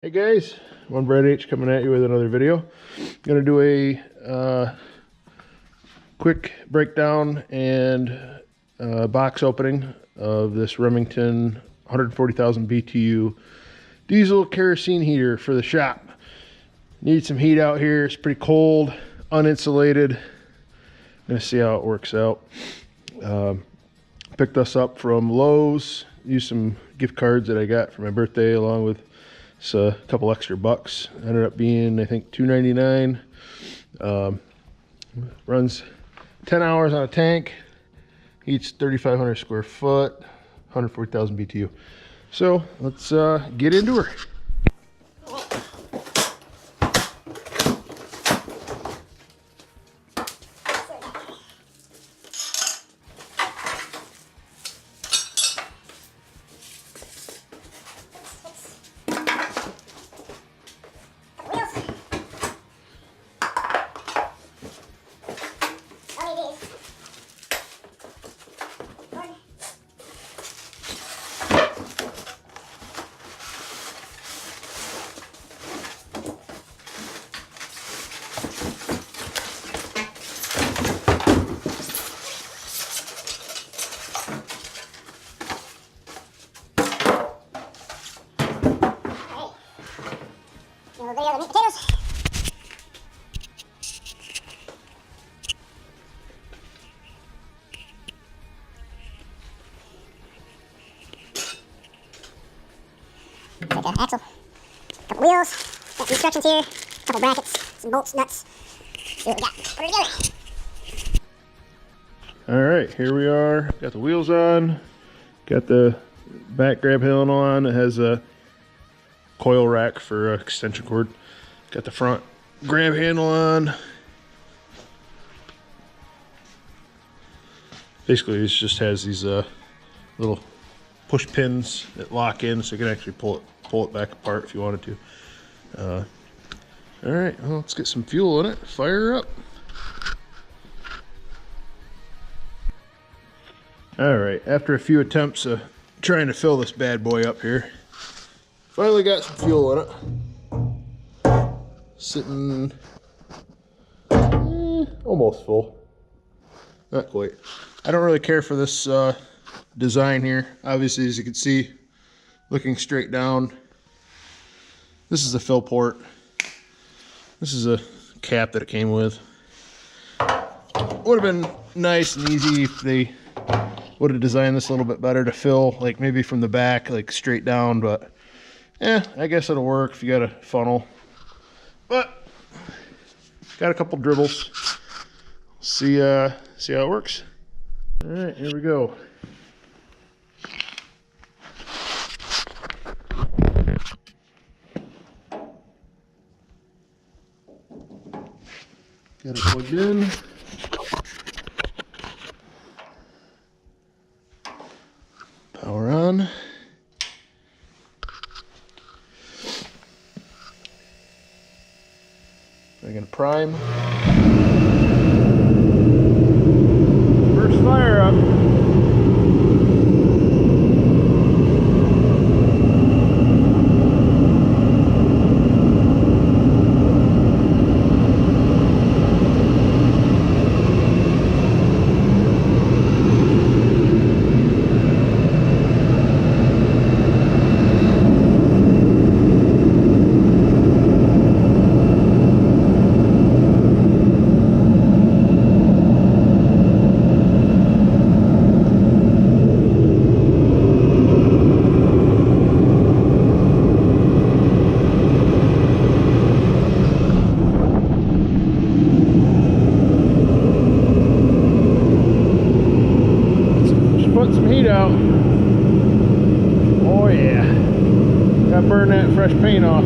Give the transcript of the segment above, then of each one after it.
Hey guys, one Brad H coming at you with another video. I'm gonna do a quick breakdown and box opening of this Remington 140,000 BTU diesel kerosene heater for the shop. Need some heat out here. It's pretty cold, uninsulated. I'm gonna see how it works out. Picked this up from Lowe's. Used some gift cards that I got for my birthday along with a couple extra bucks. Ended up being, I think, $2.99. Runs 10 hours on a tank. Heats 3,500 square foot, 140,000 BTU. So let's get into her. Potatoes. Like an axle, a couple wheels, got some instructions here, a couple brackets, some bolts, nuts. See what we got. Put it together. All right, here we are. Got the wheels on. Got the back grab handle on. It has a coil rack for extension cord. Got the front grab handle on. Basically, it just has these little push pins that lock in, so you can actually pull it back apart if you wanted to. All right, well, let's get some fuel in it. Fire up. All right, after a few attempts of trying to fill this bad boy up here, finally got some fuel in it. Sitting almost full. Not quite. I don't really care for this design here. Obviously, as you can see, looking straight down, this is a fill port. This is a cap that it came with. Would have been nice and easy if they would have designed this a little bit better to fill, like maybe from the back, like straight down, but I guess it'll work if you got a funnel. But got a couple dribbles. See how it works. All right, here we go. Got it plugged in. Power on. I'm gonna prime. First fire up. Put some heat out. Oh yeah. Gotta burn that fresh paint off.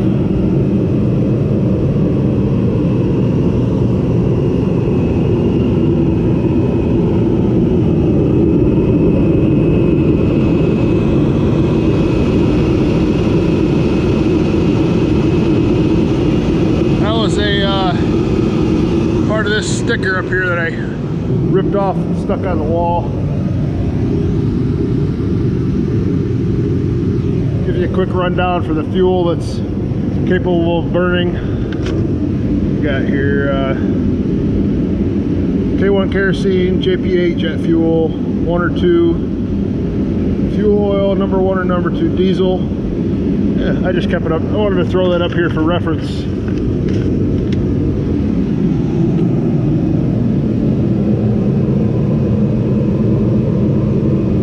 That was a part of this sticker up here that I ripped off, stuck on the wall. Give you a quick rundown for the fuel that's capable of burning. We got here K1 kerosene, JP8 jet fuel, 1 or 2, fuel oil, number 1 or number 2 diesel. Yeah, I just kept it up. I wanted to throw that up here for reference.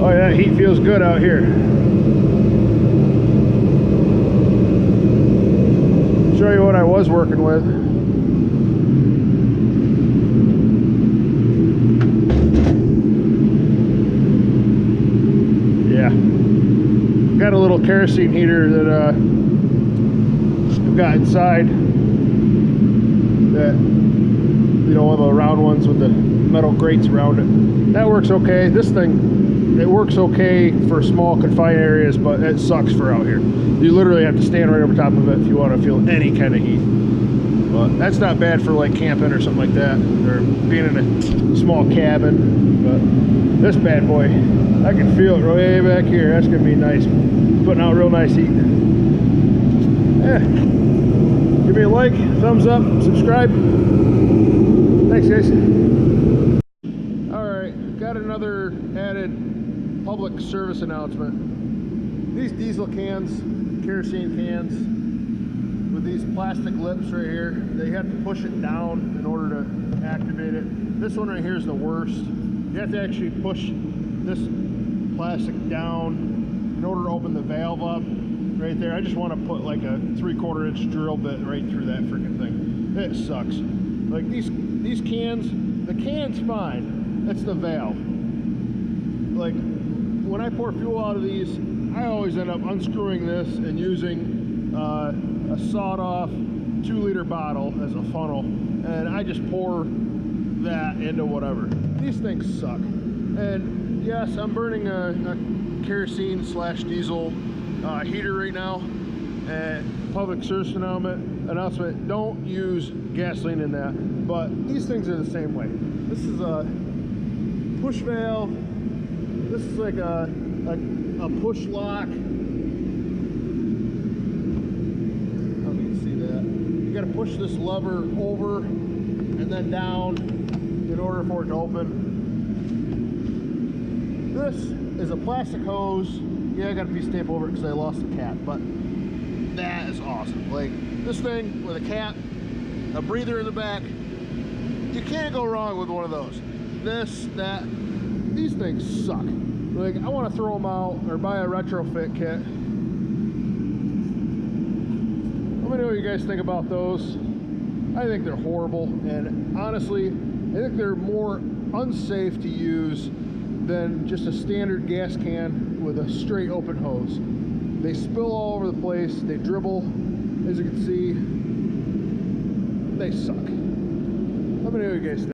Oh yeah, heat feels good out here. Show you what I was working with. Yeah, got a little kerosene heater that I've got inside. That, you know, one of the round ones with the metal grates around it. That works okay. This thing, it works okay for small confined areas, but it sucks for out here. You literally have to stand right over top of it if you want to feel any kind of heat. But that's not bad for like camping or something like that, or being in a small cabin. But this bad boy, I can feel it way back here. That's gonna be nice, putting out real nice heat. Yeah. Give me a like, thumbs up, subscribe. Thanks, guys. Alright, got another added public service announcement. These diesel cans, kerosene cans, with these plastic lips right here, they have to push it down in order to activate it. This one right here is the worst. You have to actually push this plastic down in order to open the valve up right there. I just want to put like a 3/4 inch drill bit right through that freaking thing. It sucks. Like these cans, the can's fine. It's the valve. Like when I pour fuel out of these, I always end up unscrewing this and using a sawed-off 2-liter bottle as a funnel, and I just pour that into whatever. These things suck. And yes, I'm burning a kerosene / diesel heater right now. And public service announcement: don't use gasoline in that. But these things are the same way. This is a push valve. This is like a push lock. You got to push this lever over and then down in order for it to open. This is a plastic hose. Yeah, I got a piece of tape over it because I lost the cap, but that is awesome. Like this thing with a cap, a breather in the back, you can't go wrong with one of those. These things suck. Like I want to throw them out or buy a retrofit kit. Let me know what you guys think about those. I think they're horrible, and honestly, I think they're more unsafe to use than just a standard gas can with a straight open hose. They spill all over the place, they dribble, as you can see. They suck. Let me know what you guys think.